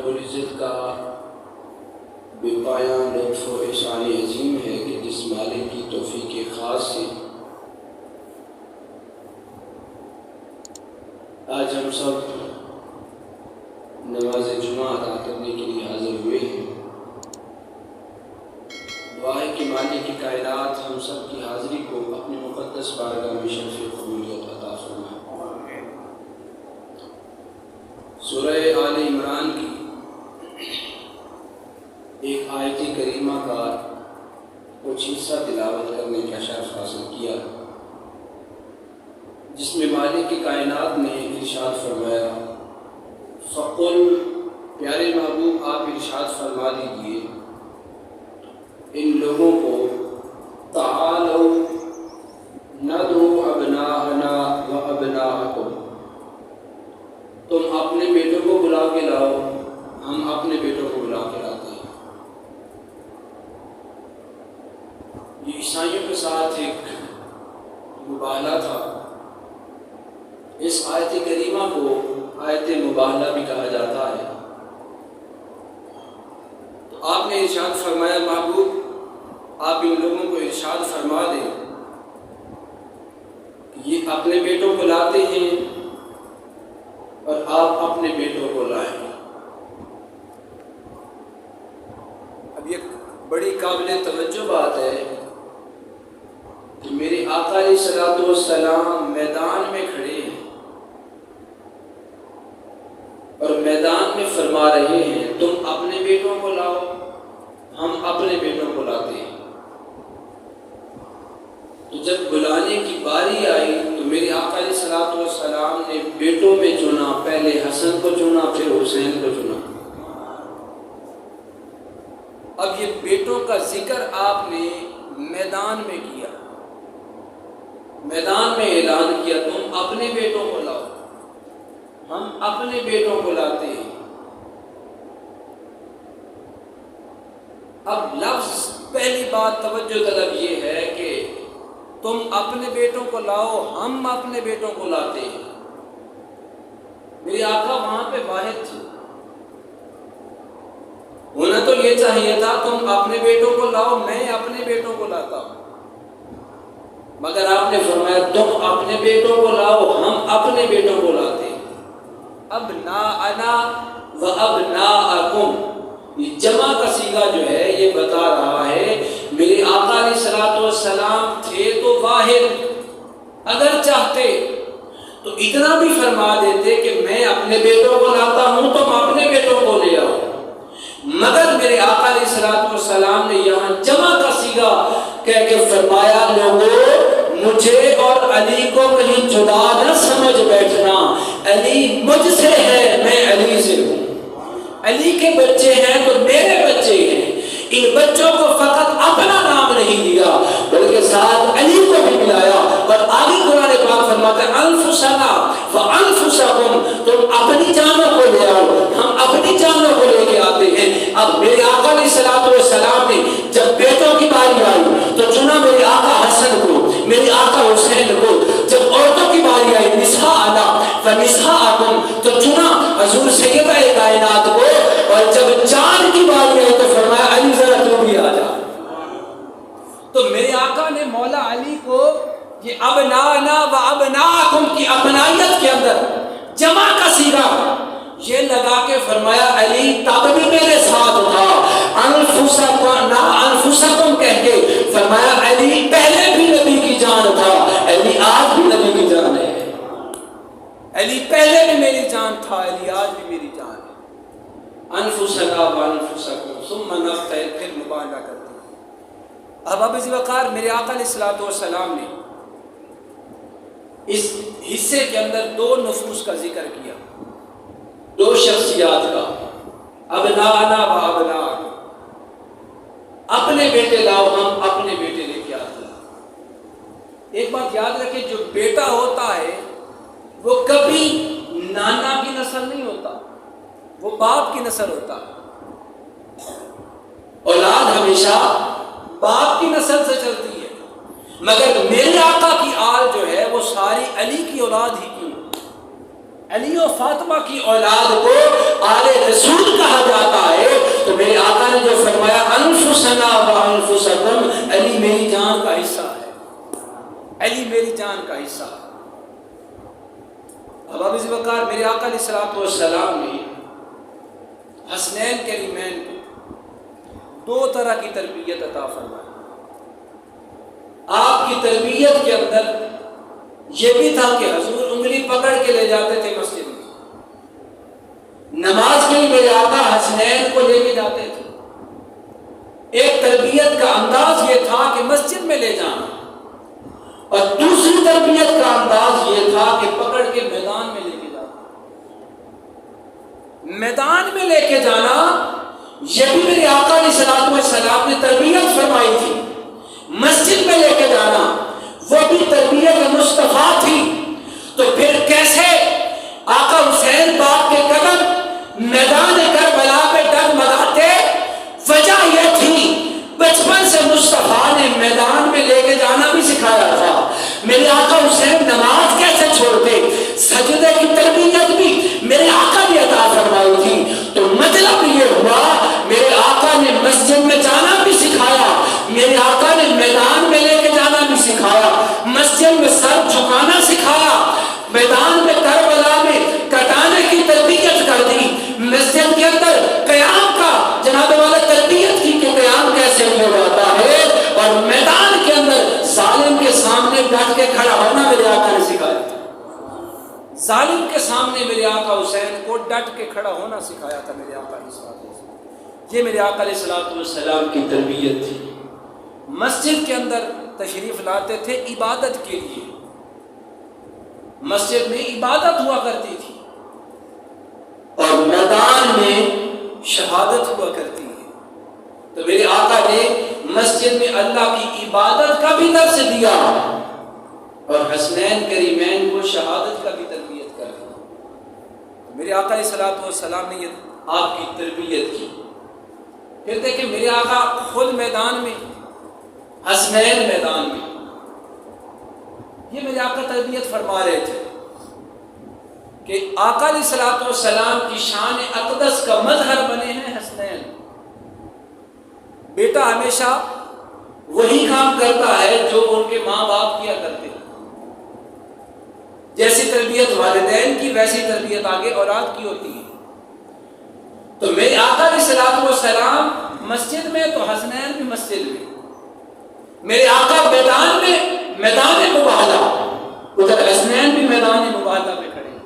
رب العزت کا بے پایاں لطف و احسان عظیم ہے کہ جس مالک کی توفیق خاص سے آج ہم سب نماز جمعہ ادا کرنے کے لیے حاضر ہوئے ہیں۔ دعا ہے کہ مالک کی کائنات ہم سب کی حاضری کو اپنی مقدس بارگاہ میں شرف قبولیت عطا فرمائے۔ سورہ آل عمران کی ایک آیت کریمہ کا کچھ حصہ تلاوت کرنے کا شرف حاصل کیا، جس میں مالک کی کائنات نے ارشاد فرمایا، فقل، پیارے محبوب آپ ارشاد فرما دیجئے ان لوگوں کو، تعالوا ندعو ابناءنا و ابناءکم، تم اپنے بیٹوں کو بلا کے لاؤ، ہم اپنے بیٹوں کو بلا کے لاتے ہیں۔ یہ عیسائیوں کے ساتھ ایک مباہلہ تھا۔ اس آیت کریمہ کو آیت مباہلہ بھی کہا جاتا ہے۔ تو آپ نے ارشاد فرمایا، محبوب آپ ان لوگوں کو ارشاد فرما دیں کہ یہ اپنے بیٹوں کو لاتے ہیں اور آپ اپنے بیٹوں کو لائیں۔ اب یہ بڑی قابل توجہ بات ہے کہ میرے آقا علیہ الصلوۃ والسلام میدان میں کھڑے ہیں اور میدان میں فرما رہے ہیں، تم اپنے بیٹوں کو لاؤ، ہم اپنے بیٹوں کو لاتے ہیں۔ تو جب بلانے کی باری آئی تو میرے آقا علیہ الصلوۃ والسلام نے بیٹوں میں چنا، پہلے حسن کو چنا، پھر حسین کو چنا۔ اب یہ بیٹوں کا ذکر آپ نے میدان میں کیا، میدان میں اعلان کیا، تم اپنے بیٹوں کو لاؤ، ہم اپنے بیٹوں کو لاتے ہیں۔ اب لفظ پہلی بات توجہ طلب یہ ہے کہ تم اپنے بیٹوں کو لاؤ، ہم اپنے بیٹوں کو لاتے ہیں۔ میرے آقا وہاں پہ واحد تھے، ہونا تو یہ چاہیے تھا تم اپنے بیٹوں کو لاؤ، میں اپنے بیٹوں کو لاتا ہوں، مگر آپ نے فرمایا تم اپنے بیٹوں کو لاؤ، ہم اپنے بیٹوں کو لاتے ہیں۔ ابناءنا و ابناءکم، یہ جمع کا صیغہ جو ہے یہ بتا رہا ہے میرے آقا علیہ الصلوۃ والسلام تھے تو واحد، اگر چاہتے تو اتنا بھی فرما دیتے کہ میں اپنے بیٹوں کو لاتا ہوں، تم اپنے بیٹوں کو لے آؤ، مگر میرے آقا علیہ الصلوۃ والسلام نے یہاں جمع کا صیغہ کہہ کے فرمایا، لوگوں مجھے اور علی کو کہیں جدا نہ سمجھ بیٹھنا، علی مجھ سے ہے، میں علی سے ہوں، علی کے بچے ہیں تو میرے بچے ہیں۔ ان بچوں کو فقط اپنا نام نہیں دیا بلکہ ساتھ علی کو بھی ملایا، اور آگے قرآن پاک فرماتا ہے انفسنا وانفسکم، تم اپنی جانوں کو لے آؤ، ہم اپنی جانوں کو لے کے آتے ہیں۔ اب میرے آقا علیہ الصلوۃ والسلام نے جب بیٹوں کی باری آئی تو چنا میرے آقا حسن کو، میرے آقا حسین کو، جب عورتوں کی باری آئی نساءنا ونساءکم تو چنا حضور سیدہ کائنات کو، اور جب چاند کی باری آئی تو فرمایا علی ذرا تو بھی آ جا۔ تو میرے آقا نے مولا علی کو یہ ابناءنا و ابناءکم کی اپنائیت کے اندر جمع کا صیغہ یہ لگا کے فرمایا علی تب بھی میرے ساتھ تھا، انفسکم کہہ کے فرمایا علی پہلے بھی نبی کی جان تھا، علی آج بھی نبی کی جان ہے، علی پہلے بھی میری جان تھا، علی آج بھی میری جان ہے۔ انفسنا وانفسکم ثم نفتعل، پھر مبالغہ کرتے ہیں۔ اب ذی وقار میرے آقا علیہ الصلوۃ والسلام نے اس حصے کے اندر دو نفوس کا ذکر کیا، دو شخصیات کا، ابناءنا و ابناءکم، اپنے بیٹے لاؤ، ہم اپنے بیٹے لے کے آتے ہیں۔ ایک بات یاد رکھیں، جو بیٹا ہوتا ہے وہ کبھی نانا کی نسل نہیں ہوتا، وہ باپ کی نسل ہوتا ہے۔ اولاد ہمیشہ باپ کی نسل سے چلتی ہے، مگر میرے آقا کی آل جو ہے وہ ساری علی کی اولاد ہی کی، علی و فاطمہ کی اولاد کو آل رسول کہا حسنین کریمین کو دو طرح کی تربیت عطا فرمائی۔ آپ کی تربیت کے اندر یہ بھی تھا کہ حضور انگلی پکڑ کے لے جاتے تھے مسجد میں، نماز کے لیے میرے آقا حسنین کو لے کے جاتے تھے۔ ایک تربیت کا انداز یہ تھا کہ مسجد میں لے جانا، اور دوسری تربیت کا انداز یہ تھا کہ پکڑ کے میدان میں لے کے جانا۔ میدان میں لے کے جانا یہ بھی میرے آقا علیہ الصلوۃ والسلام نے تربیت فرمائی تھی۔ مسجد میں لے کے جانا وہ بھی تربیت مصطفیٰ تھی۔ تو پھر کیسے آقا حسین پاک کے قدم میدان کربلا پہ ڈگمگاتے؟ وجہ یہ تھی بچپن سے مصطفیٰ نے میدان میں لے کے جانا بھی سکھایا تھا۔ میرے آقا حسین نماز کیسے چھوڑتے، سجدے کی تربیت بھی میرے آقا نے عطا فرمائی تھی۔ تو مطلب یہ ہوا میرے آقا نے مسجد میں جانا بھی سکھایا، میرے آقا نے میدان میں لے کے جانا بھی سکھایا، مسجد میں سر جھکانا سکھایا، میدان میں کربلا میں کٹانے کی تربیت کر دی، مسجد کے اندر قیام کا جناب والا تربیت کی کہ قیام کیسے ہو جاتا ہے، اور میدان کے اندر ظالم کے سامنے ڈٹ کے کھڑا ہونا میرے آقا نے سکھایا۔ ظالم کے سامنے میرے آقا حسین کو ڈٹ کے کھڑا ہونا سکھایا تھا میرے آقا علیہ الصلوۃ والسلام۔ یہ میرے آقا علیہ الصلوۃ والسلام کی تربیت تھی۔ مسجد کے اندر تشریف لاتے تھے عبادت کے لیے، مسجد میں عبادت ہوا کرتی تھی، اور میدان میں شہادت ہوا کرتی ہے۔ تو میرے آقا نے مسجد میں اللہ کی عبادت کا بھی درس دیا، اور حسنین کریمین کو شہادت کا بھی تربیت کر دی۔ میرے آقا علیہ الصلوۃ والسلام نے یہ آپ کی تربیت کی۔ پھر دیکھیں میرے آقا خود میدان میں، حسنین میدان میں، یہ میرے آقا تربیت فرما رہے تھے کہ آقا علیہ الصلوۃ والسلام کی شان اقدس کا مظہر بنے ہیں حسنین۔ بیٹا ہمیشہ وہی کام کرتا ہے جو ان کے ماں باپ کیا کرتے ہیں، جیسی تربیت والدین کی ویسی تربیت آگے اولاد کی ہوتی ہے۔ تو میرے آقا علیہ الصلوۃ والسلام مسجد میں تو حسنین بھی مسجد میں، میرے آقا میدان میں، میدان مباہلہ، ادھر حسنین بھی میدان مباہلہ میں کھڑے۔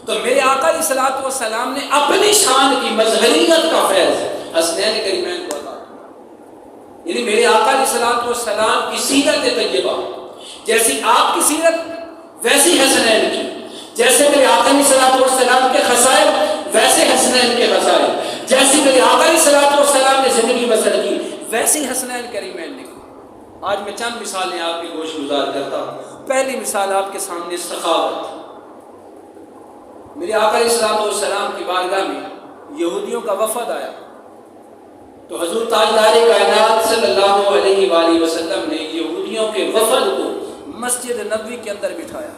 تو میرے آقا علیہ الصلوۃ والسلام نے اپنی شان کی مظہریت کا فیض حسنین کریمین کو عطا کیا۔ یعنی میرے آقا علیہ الصلوۃ والسلام کی سیرت طیبہ جیسی آپ کی سیرت ویسی حسنین کی، جیسے میرے آقا علیہ الصلوۃ والسلام کے خصائل ویسے حسنین کے خصائل، جیسی میرے آقا علیہ الصلوۃ والسلام نے زندگی بسر کی ویسی حسنین کریمین نے کی۔ آج میں چند مثالیں آپ کی گوش گزار کرتا ہوں۔ پہلی مثال آپ کے سامنے سخاوت۔ میرے آقا علیہ الصلوۃ والسلام کی بارگاہ میں یہودیوں کا وفد آیا، تو حضور تاجدار کائنات صلی اللہ علیہ وآلہ وسلم نے یہودیوں کے وفد کو مسجد نبوی کے اندر بٹھایا،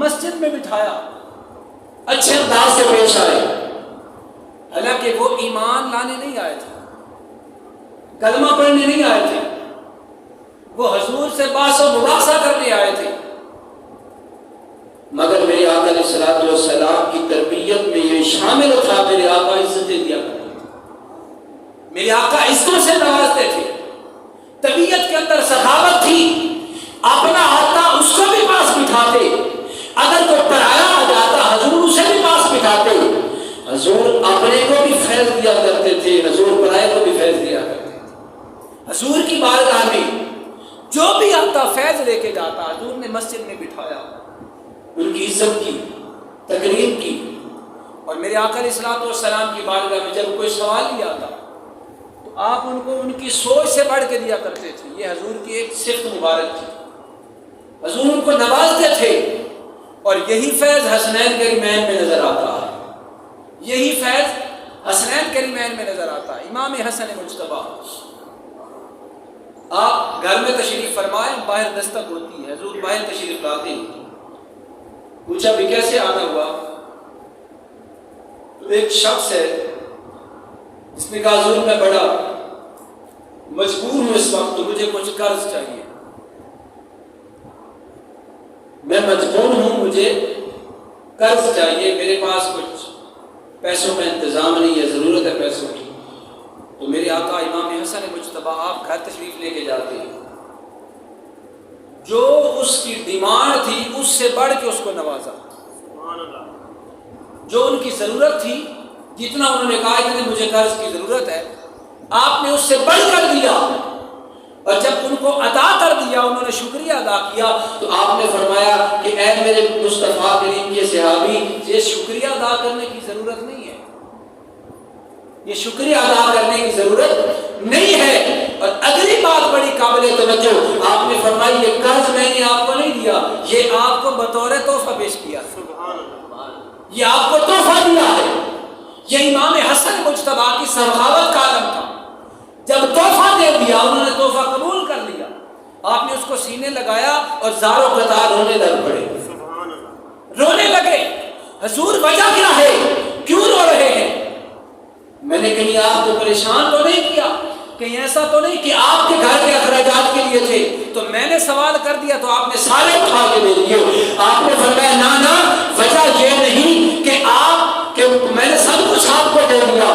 مسجد میں بٹھایا، اچھے انداز سے پیش آئے۔ حالانکہ وہ ایمان لانے نہیں آئے تھے، کلمہ پڑھنے نہیں آئے تھے، وہ حضور سے بحث و مباحثہ کرنے آئے تھے، مگر میرے آقا علیہ الصلوۃ والسلام کی تربیت میں یہ شامل تھا، میرے آقا عزتیں دیا کرتے تھے، میرے آقا عزتوں سے نوازتے تھے، طبیعت کے اندر سخاوت تھی، اپنا آتا اس کو بھی پاس بٹھاتے، اگر کوئی پرایا آ جاتا حضور اسے بھی پاس بٹھاتے، حضور اپنے کو بھی فیض دیا کرتے تھے، حضور پرائے کو بھی فیض دیا کرتے تھے۔ حضور کی بارگاہ میں جو بھی آتا فیض لے کے جاتا، حضور نے مسجد میں بٹھایا، ان کی عزت کی، تکریم کی۔ اور میرے آقا علیہ الصلوۃ والسلام کی بارگاہ میں جب کوئی سوال ہی آتا تو آپ ان کو ان کی سوچ سے بڑھ کے دیا کرتے تھے۔ یہ حضور کی ایک صفت مبارک تھی، حضور ان کو نوازتے تھے، اور یہی فیض حسنین کریمین میں نظر آتا ہے، یہی فیض حسنین کریمین میں نظر آتا ہے۔ امام حسن مجتبیٰ آپ گھر میں تشریف فرمائے، باہر دستک ہوتی ہے، حضور باہر تشریف لاتے ہیں، پوچھا بھی کیسے آنا ہوا؟ تو ایک شخص ہے جس نے کہا حضور میں بڑا مجبور ہوں اس وقت، تو مجھے کچھ قرض چاہیے، میں مجبور ہوں، مجھے قرض چاہیے، میرے پاس کچھ پیسوں کا انتظام نہیں ہے، ضرورت ہے پیسوں کی، تو میرے آقا امام حسن مجتبیٰ آپ گھر تشریف لے کے جاتے ہیں، جو اس کی ڈیمانڈ تھی اس سے بڑھ کے اس کو نوازا، جو ان کی ضرورت تھی، جتنا انہوں نے کہا کہ مجھے قرض کی ضرورت ہے، آپ نے اس سے بڑھ کر دیا، اور جب ان کو عطا کر دیا، انہوں نے شکریہ ادا کیا، تو آپ نے فرمایا کہ اے میرے مصطفیٰ کریم کے صحابی، یہ شکریہ ادا کرنے کی ضرورت نہیں ہے، یہ شکریہ ادا کرنے کی ضرورت نہیں ہے۔ اور اگلی بات بڑی قابل توجہ، آپ نے فرمائی یہ قرض میں نے آپ کو نہیں دیا، یہ آپ کو بطور تحفہ پیش کیا، یہ آپ کو تحفہ دیا ہے۔ یہ امام حسن مجتبیٰ کی سخاوت کا عالم تھا، جب تحفہ دے دیا، انہوں نے تحفہ قبول کر لیا، آپ نے اس کو سینے لگایا اور زاروں قطار رونے لگ پڑے، رونے لگے، حضور وجہ کیا ہے، کیوں رو رہے ہیں؟ میں نے کہیں آپ کو پریشان تو نہیں کیا، کہیں ایسا تو نہیں کہ آپ کے گھر کے اخراجات کے لیے تھے تو میں نے سوال کر دیا تو آپ نے سارے اٹھا کے دے دیے؟ آپ نے فرمایا نا وجہ یہ نہیں کہ میں نے سب کچھ آپ کو دے دیا،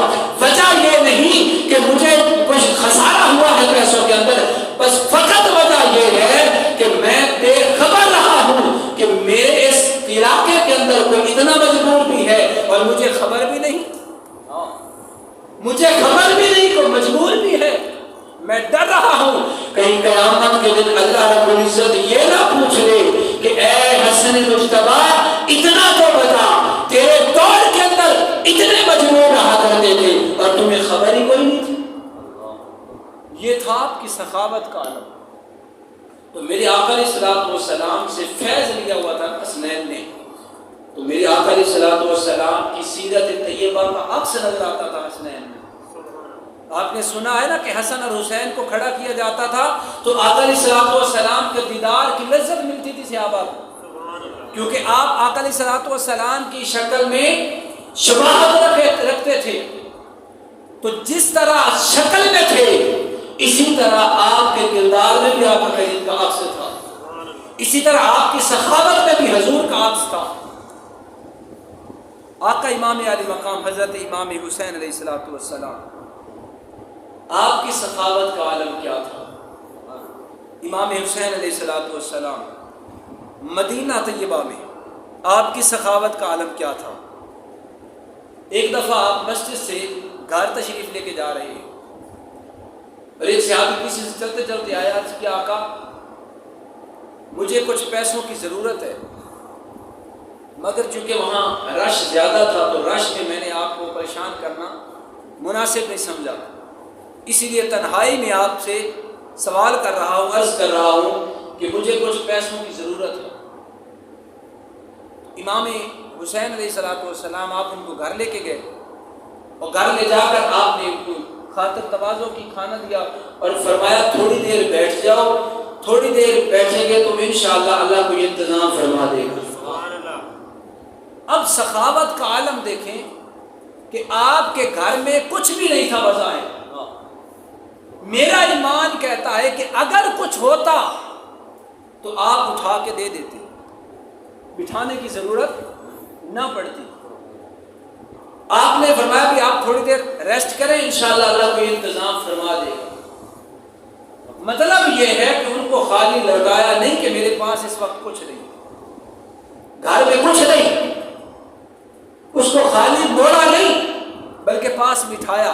وجہ یہ نہیں کہ مجھے کچھ خسارہ ہوا ہے پیسوں کے اندر، بس فقط وجہ یہ ہے کہ میں بے خبر رہا ہوں کہ میرے اس علاقے کے اندر کوئی اتنا مجبور بھی ہے اور مجھے خبر بھی نہیں، مجھے خبر بھی نہیں، کوئی مجبور بھی ہے، میں ڈر رہا ہوں کہیں قیامت کے دن اللہ رب العزت یہ نہ پوچھ لے کہ اے حسن مجتبیٰ اتنا تو بتا، تیرے دور کے اندر اتنے مجبور رہا کرتے تھے اور تمہیں خبر ہی کوئی نہیں تھی۔ یہ تھا آپ کی سخاوت کا عالم۔ تو میرے آقا علیہ الصلوۃ والسلام سے فیض لیا ہوا تھا حسنین نے، تو میرے آقا علیہ الصلوۃ والسلام کی سیرت طیبہ کا عکس نظر آتا تھا حسنین میں۔ آپ نے سنا ہے نا کہ حسن اور حسین کو کھڑا کیا جاتا تھا تو آقا علیہ الصلوۃ والسلام کے دیدار کی لذت ملتی تھی صحابہ کو، کیونکہ آپ آقا علیہ الصلوۃ والسلام کی شکل میں شباہت رکھتے تھے، تو جس طرح شکل میں تھے اسی طرح آپ کے کردار میں بھی آقا کریم کا عکس تھا، اسی طرح آپ کی سخاوت میں بھی حضور کا عکس تھا۔ آقا امام علی مقام حضرت امام حسین علیہ الصلوۃ والسلام، آپ کی سخاوت کا عالم کیا تھا؟ امام حسین علیہ الصلوۃ والسلام مدینہ طیبہ میں آپ کی سخاوت کا عالم کیا تھا؟ ایک دفعہ آپ مسجد سے گھر تشریف لے کے جا رہے ہیں اور ایک صحابی کسی سے چلتے چلتے آیا، عرض کیا آقا مجھے کچھ پیسوں کی ضرورت ہے، مگر چونکہ وہاں رش زیادہ تھا تو رش میں میں نے آپ کو پریشان کرنا مناسب نہیں سمجھا، اسی لیے تنہائی میں آپ سے سوال کر رہا ہوں، عرض کر رہا ہوں کہ مجھے کچھ پیسوں کی ضرورت ہے۔ امام حسین علیہ الصلوۃ والسلام آپ ان کو گھر لے کے گئے اور گھر لے جا کر آپ نے ان کو خاطر تواضع کی کھانا دیا اور فرمایا تھوڑی دیر بیٹھ جاؤ، تھوڑی دیر بیٹھیں گے تو انشاءاللہ اللہ کو یہ انتظام فرما دے گا۔ اب سخاوت کا عالم دیکھیں کہ آپ کے گھر میں کچھ بھی نہیں تھا بظاہر، میرا ایمان کہتا ہے کہ اگر کچھ ہوتا تو آپ اٹھا کے دے دیتے، بٹھانے کی ضرورت نہ پڑتی۔ آپ نے فرمایا کہ آپ تھوڑی دیر ریسٹ کریں، انشاءاللہ اللہ کو یہ انتظام فرما دے گا۔ مطلب یہ ہے کہ ان کو خالی لگایا نہیں کہ میرے پاس اس وقت کچھ نہیں، گھر میں کچھ نہیں، اس کو خالی موڑا نہیں بلکہ پاس بٹھایا،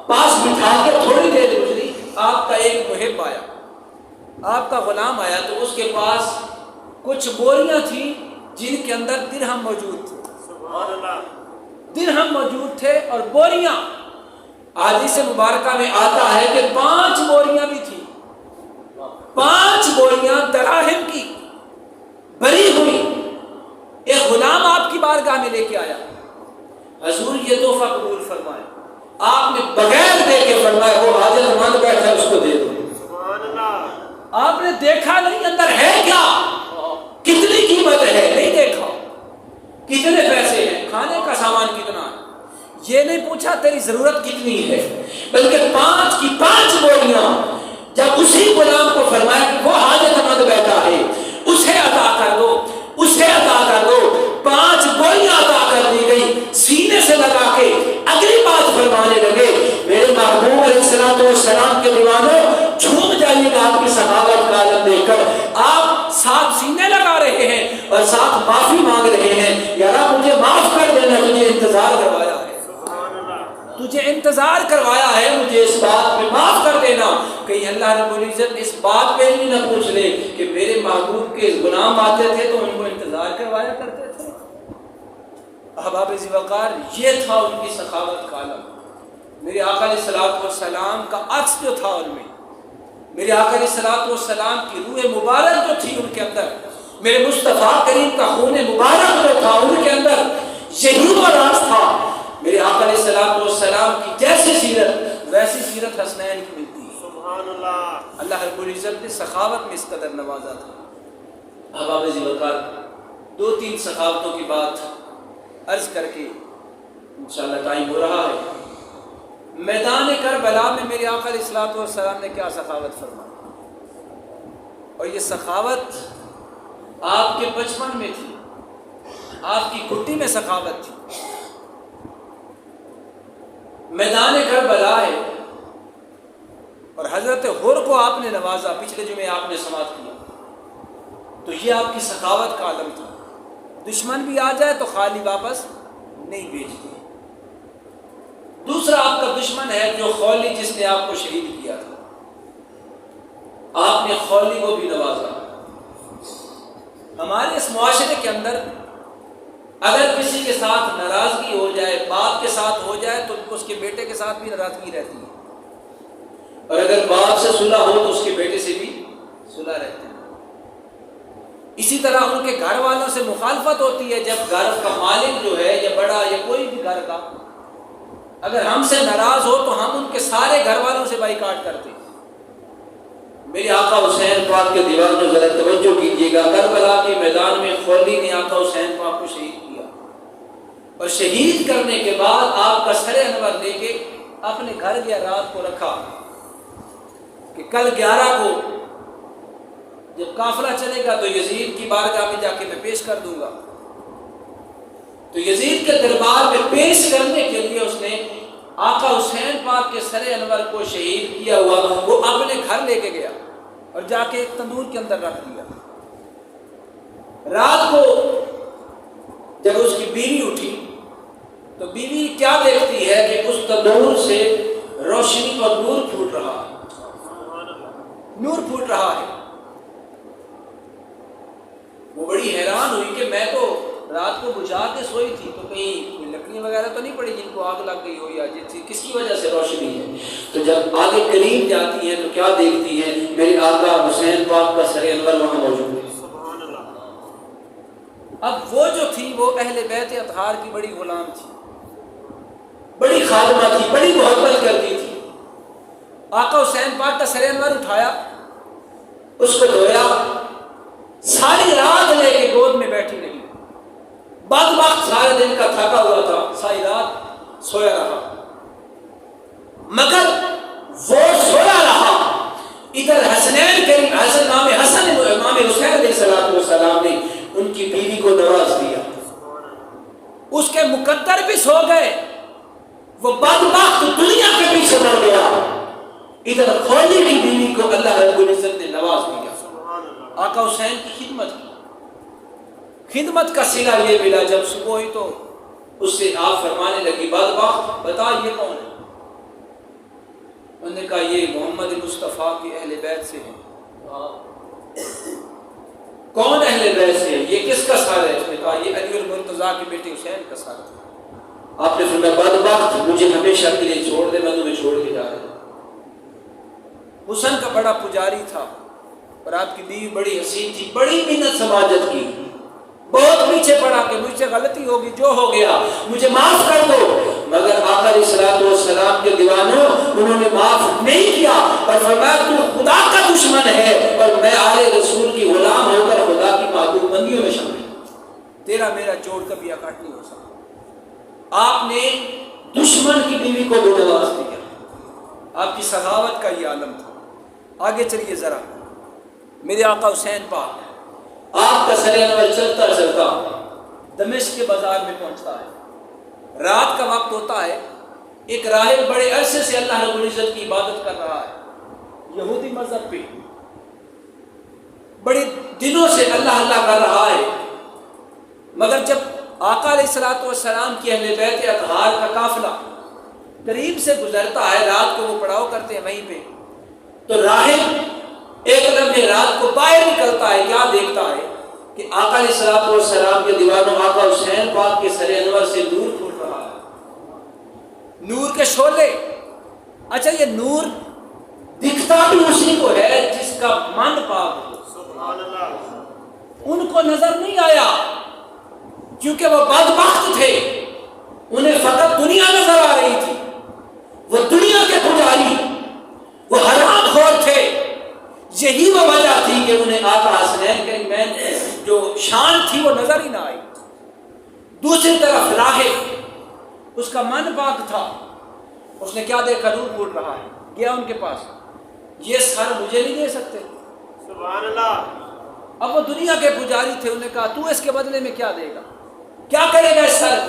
پاس بٹھا کے تھوڑی دیر گزری، آپ کا ایک محب آیا، آپ کا غلام آیا تو اس کے پاس کچھ بوریاں تھیں جن کے اندر درہم موجود تھے، درہم موجود تھے اور بوریاں، حدیث مبارکہ میں آتا ہے کہ 5 بوریاں بھی تھیں، 5 بوریاں دراہم کی بھری ہوئی۔ ایک غلام آپ کی بارگاہ میں لے کے آیا، حضور یہ تحفہ قبول فرمائے، آپ نے بغیر دے کے فرمایا وہ حاجت مند بیٹھا ہے اس کو دے دو۔ آپ نے دیکھا نہیں اندر ہے کیا، کتنی قیمت ہے نہیں دیکھا، کتنے پیسے ہیں، کھانے کا سامان کتنا ہے، یہ نہیں پوچھا تیری ضرورت کتنی ہے، بلکہ 5 کی 5 بوریاں جب اسی غلام کو فرمایا کہ وہ حاجت مند بیٹھا ہے اسے عطا کر دو، اسے عطا کر دو، انتظار کروایا ہے مجھے اس بات میں معاف کر دینا. کہیں اللہ رب العزت اس بات پہ بھی نہ پوچھ لے کہ میرے محبوب کے غلام آتے تھے تو ان کو انتظار کروایا کرتے تھے. احباب ذی وقار، یہ تھا ان کی سخاوت کا عالم. میرے آقا علیہ الصلوۃ والسلام کا عکس جو تھا ان میں، میرے آقا علیہ الصلوۃ والسلام کی روح مبارک جو تھی ان کے اندر، میرے مصطفیٰ کریم کا خون مبارک جو تھا ان کے اندر، یہی وہ راز تھا. میرے آقا علیہ الصلوۃ والسلام کی جیسی سیرت ویسی سیرت حسنین کی ملتی ہے. سبحان اللہ. اللہ رب العزت نے سخاوت میں اس قدر نوازا تھا. احباب ذی وقار، 2-3 سخاوتوں کی بات عرض کر کے انشاءاللہ ٹائم ہو رہا ہے. میدان کربلا میں میرے آقا علیہ الصلوۃ والسلام نے کیا سخاوت فرمائی، اور یہ سخاوت آپ کے بچپن میں تھی، آپ کی گھٹی میں سخاوت تھی. میدان کربلا ہے اور حضرت حر کو آپ نے نوازا، پچھلے جمعے آپ نے سماعت کیا، تو یہ آپ کی سخاوت کا عالم تھا. دشمن بھی آ جائے تو خالی واپس نہیں بھیجتے. دوسرا آپ کا دشمن ہے جو خولی، جس نے آپ کو شہید کیا تھا، آپ نے خولی کو بھی نوازا. ہمارے اس معاشرے کے اندر اگر کسی کے ساتھ ناراضگی ہو جائے، باپ کے ساتھ ہو جائے، تو اس کے بیٹے کے ساتھ بھی ناراضگی رہتی ہے، اور اگر باپ سے صلح ہو تو اس کے بیٹے سے بھی صلح رہتی ہے. اسی طرح ان کے گھر والوں سے مخالفت ہوتی ہے. جب گھر کا مالک جو ہے یا بڑا یا کوئی بھی گھر کا اگر ہم سے ناراض ہو تو ہم ان کے سارے گھر والوں سے بائیکاٹ کرتے ہیں. میرے آقا حسین پاک کے دیوار میں ذرا توجہ کیجیے گا. کربلا کے میدان میں خولی نے آقا حسین پاک کو شہید کیا، اور شہید کرنے کے بعد آپ کا سر انور لے کے اپنے گھر گیا، رات کو رکھا کہ کل 11 کو جب قافلہ چلے گا تو یزید کی بارگاہ میں جا کے میں پیش کر دوں گا. تو یزید کے دربار میں پیش کرنے کے لیے اس نے آقا حسین پاک کے سر انور کو شہید کیا ہوا وہ اپنے گھر لے کے گیا اور جا کے ایک تندور کے اندر رکھ دیا. رات کو جب اس کی بیوی اٹھی تو بیوی کیا دیکھتی ہے کہ اس تندور سے روشنی اور نور پھوٹ رہا ہے، نور پھوٹ رہا ہے. وہ بڑی حیران ہوئی کہ میں تو رات کو بجھا کے سوئی تھی، تو کہیں لکڑی وغیرہ تو نہیں پڑی جن کو آگ لگ گئی ہو، یا کس کی وجہ سے روشنی ہے. تو جب آگے قریب جاتی ہے تو کیا دیکھتی ہے، میرے آقا حسین پاک کا سر انور وہاں موجود ہے. اب وہ جو تھی وہ اہل بیت اطہار کی بڑی غلام تھی، بڑی خادمہ تھی، بڑی محبت کرتی تھی. آقا حسین پاک کا سر انور اٹھایا، اس کو دھویا، ساری رات لے کے گود میں بیٹھی رہی. بدبخت سارے دن کا تھکا ہوا تھا، ساری رات سویا رہا، مگر وہ سویا رہا. ادھر حسنین کے حسن نام حسن امام حسین علیہ السلام نے ان کی بیوی کو نواز دیا. اس کے مقدر بھی سو گئے، وہ بدبخت دنیا کے پیچھے بڑھ گیا. ادھر خولی کی بیوی کو اللہ رب العزت نے نواز دیا. آقا حسین کی خدمت کا صلہ یہ ملا. جب صبح ہوئی تو اس سے آپ فرمانے لگی، بدبخت بتا یہ کون ہے؟ انہوں نے کہا یہ محمد مصطفیٰ کی اہل بیت سے ہے. کون اہل بیت سے ہے؟ یہ کس کا سر ہے؟ اس نے کہا یہ علی المرتضیٰ کے بیٹے حسین کا سر ہے. آپ نے فرمایا بدبخت مجھے ہمیشہ کے لیے چھوڑ دے، میں تمہیں چھوڑ کے جا رہا ہوں. حسن کا بڑا پجاری تھا اور آپ کی بیوی بڑی حسین تھی، بڑی محنت سماجت کی، بہت پیچھے پڑا کہ مجھ سے غلطی ہوگی، جو ہو گیا مجھے معاف کر دو. مگر آقا علیہ الصلوۃ والسلام کے دیوانوں انہوں نے معاف نہیں کیا اور فرمایا تو خدا کا دشمن ہے اور میں آل رسول کی غلام ہو کر خدا کی محبوب بندیوں میں شامل ہوں، تیرا میرا جوڑ کبھی اکٹ نہیں ہو سکتا. آپ نے دشمن کی بیوی کو بھی نواز دیا. آپ کی سخاوت کا یہ عالم تھا. آگے چلیے ذرا. میرے آقا حسین پاک آپ کا سر انور چلتا چلتا دمشق کے بازار میں پہنچتا ہے. رات کا وقت ہوتا ہے. ایک راہب بڑے عرصے سے اللہ رب العزت کی عبادت کر رہا ہے، یہودی مذہب پہ بڑے دنوں سے اللہ اللہ کر رہا ہے. مگر جب آقا علیہ الصلوۃ والسلام کی اہل بیت اطہار کا قافلہ قریب سے گزرتا ہے، رات کو وہ پڑاؤ کرتے ہیں وہیں پہ، تو راہب ایک لمحے رات کو باہر نکلتا ہے، کیا دیکھتا ہے کہ آقا علیہ الصلوۃ والسلام کے دیوانوں آقا حسین پاک کے سر انور سے نور پھوٹ رہا ہے، نور کے شعلے۔ اچھا یہ نور دکھتا بھی اسی کو ہے جس کا من پاک ہو۔ سبحان اللہ۔ ان کو نظر نہیں آیا کیونکہ وہ بدبخت تھے، انہیں فقط دنیا نظر آ رہی تھی، وہ دنیا کے پجاری، وہ حرام خور تھے۔ یہی وہ وجہ تھی کہ انہیں آقا حسنین کے میں جو شان تھی وہ نظر ہی نہ آئی۔ دوسری طرف راہب، اس کا من پاک تھا، اس نے کیا دیکھا؟ نور پھوٹ رہا ہے، گیا ان کے پاس، یہ سر مجھے نہیں دے سکتے۔ سبحان اللہ۔ اب وہ دنیا کے پجاری تھے، انہوں نے کہا تو اس کے بدلے میں کیا دے گا، کیا کرے گا اس سر؟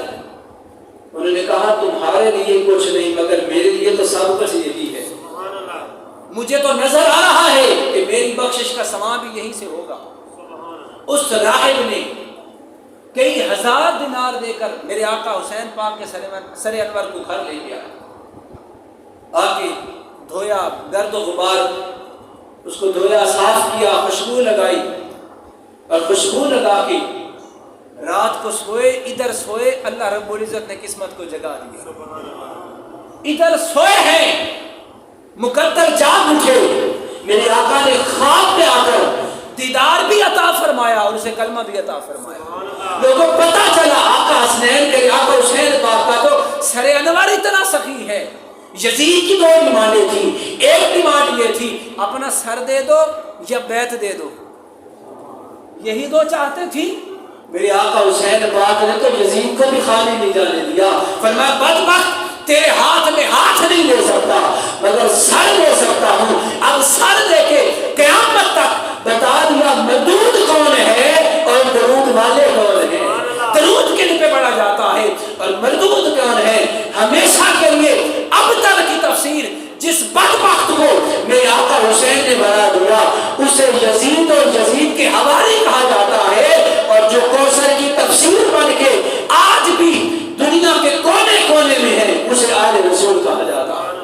انہوں نے کہا تمہارے لیے کچھ نہیں مگر میرے لیے تو سب کچھ یہی ہے۔ مجھے تو نظر آ رہا ہے کہ میری بخشش کا سامان بھی یہیں سے ہوگا۔ اس راہب نے کئی ہزار دینار دے کر میرے آقا حسین پاک کے سر انور کو گھر لے گیا، آ کے دھویا، گرد و غبار اس کو دھویا، صاف کیا، خوشبو لگائی، اور خوشبو لگا کے رات کو سوئے، ادھر سوئے، اللہ رب العزت نے قسمت کو جگا دیا۔ ادھر سوئے ہیں، مقدر جاگ اٹھے، میرے آقا نے خواب میں آ کر دیدار بھی عطا فرمایا اور اسے کلمہ بھی عطا فرمایا۔ لوگوں کو پتا چلا آقا حسنین کے، آقا حسین پاک کا تو سر انور اتنا سخی ہے۔ یزید کی دو ڈیمانڈیں تھیں، ایک ڈیمانڈ یہ تھی اپنا سر دے دو یا بیت دے دو، یہی دو چاہتے تھی۔ میرے آقا حسین پاک نے تو یزید کو بھی خالی نہیں جانے دیا، فرمایا بدبخت تیرے ہاتھ میں ہاتھ نہیں لے سکتا مگر سر لے سکتا ہوں، اب سر دے کے قیامت تک بتا دیا مردود کون ہے اور درود والے کون ہیں، درود کن پہ پڑھا جاتا ہے اور مردود کون ہے۔ ہمیشہ کے لیے اب تک کی تفسیر جس بدبخت کو میرے آقا حسین نے بنا دیا اسے یزید اور یزید کے حوالے کہا جاتا ہے، اور جو کوثر کی تفسیر بن کے آج بھی دنیا کے کونے کونے میں ہے اسے آل رسول کہا جاتا ہے۔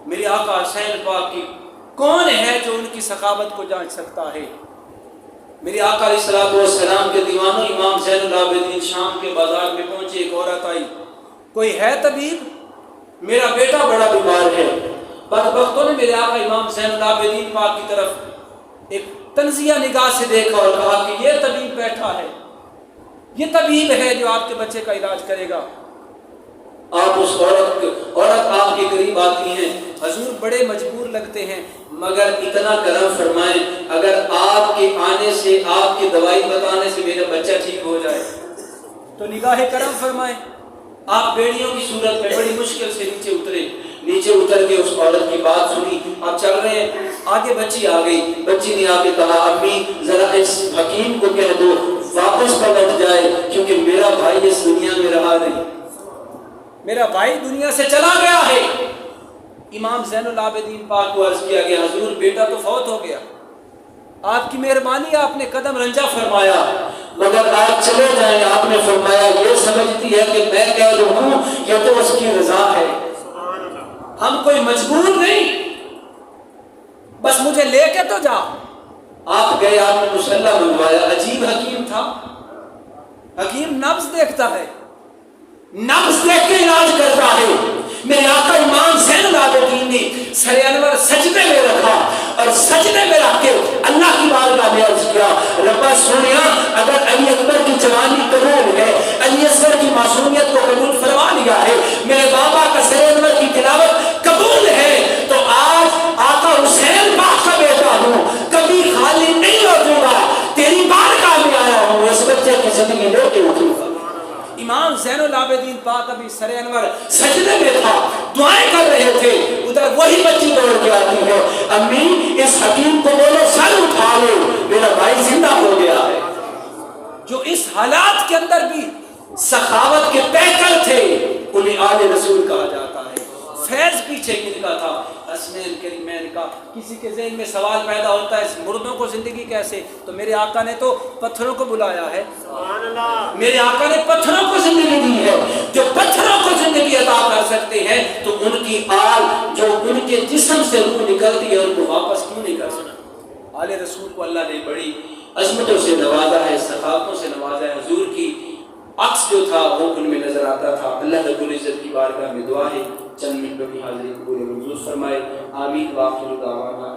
میرے آقا حسین پاک کی کون ہے جو ان کی سخاوت کو جانچ سکتا ہے؟ میرے آقا علیہ الصلوۃ والسلام کے دیوانوں امام زین العابدین شام کے بازار میں پہنچے، ایک عورت آئی، کوئی ہے طبیب؟ میرا بیٹا بڑا بیمار ہے۔ بدبختوں نے میرے آقا امام زین العابدین پاک کی طرف ایک تنزیہ نگاہ سے دیکھا اور کہا کہ یہ طبیب بیٹھا ہے، یہ طبیب ہے جو آپ کے بچے کا علاج کرے گا۔ آپ اس عورت آپ کے قریب آتی ہیں، حضور بڑے مجبور لگتے ہیں مگر اتنا کرم فرمائیں اگر آپ کے آنے سے، آپ کی دوائی بتانے سے میرا بچہ ٹھیک ہو جائے تو نگاہ کرم فرمائیں۔ آپ بیڑیوں کی صورت میں بڑی مشکل سے نیچے اترے، نیچے اتر کے اس عورت کی بات سنی، آپ چل رہے ہیں، آگے بچی آ گئی، بچی نے آ کے کہا امی ذرا اس حکیم کو کہہ دو واپس پلٹ جائے کیونکہ میرا بھائی اس دنیا میں رہا نہیں، میرا بھائی دنیا سے چلا گیا ہے۔ امام زین العابدین پاک کو عرض کیا گیا حضور بیٹا تو فوت ہو گیا، آپ کی مہربانی، آپ نے قدم رنجا فرمایا مگر آپ چلے جائیں۔ آپ نے فرمایا یہ سمجھتی ہے کہ میں کہہ دوں ہوں یہ تو اس کی رضا ہے، ہم کوئی مجبور نہیں، بس مجھے لے کے تو جا۔ آپ گئے، آپ نے مسلح بنوایا، عجیب حکیم تھا، حکیم نبض دیکھتا ہے، نبض دیکھ کے علاج کرتا ہے۔ میرے آقا امام زین العابدین نے سر انور سجدے میں رکھا اور سجدے میں رکھ کے اللہ کی بارگاہ میں عرض کیا ربا سونیا اگر علی اکبر کی جوانی قبول ہے، علی اصغر کی معصومیت کو قبول فرما لیا ہے، میرے بابا کا سر انور کی تلاوت قبول ہے، تو آج آقا حسین پاک کا بیٹا ہوں، کبھی خالی نہیں لوٹوں گا، تیری بارگاہ میں آیا ہوں، اس بچے کی زندگی لے کے اٹھوں گا۔ امام زین العابدین پاک ابھی سر انور سجدے میں تھا، دعائیں کر رہے تھے، ادھر وہی بچی دوڑ کے آتی ہے امی اس حکیم کو بولو سر اٹھا لو، میرا بھائی زندہ ہو گیا ہے۔ جو اس حالات کے اندر بھی سخاوت کے پیکر تھے انہیں آل رسول کہا جاتا ہے۔ فیض پیچھے کن کا تھا؟ حسنین کریمین کا۔ کسی کے ذہن میں سوال پیدا ہوتا ہے مردوں کو زندگی کیسے؟ تو میرے آقا نے تو پتھروں کو بلایا ہے، میرے آقا نے پتھروں کو زندگی دی ہے، جو پتھروں کو زندگی عطا کر سکتے ہیں تو ان کی آل جو ان کے جسم سے روح نکلتی ہے ان کو واپس کیوں نہیں کر سکتا؟ آل رسول کو اللہ نے بڑی عظمتوں سے نوازا ہے، سخاوتوں سے نوازا ہے. حضور کی عکس جو تھا وہ ان میں نظر آتا تھا. اللہ رب العزت کی بارگاہ میں دعا ہے چند منٹوں کی حاضری قبول و منظور فرمائے. آمین. وآخر دعوانا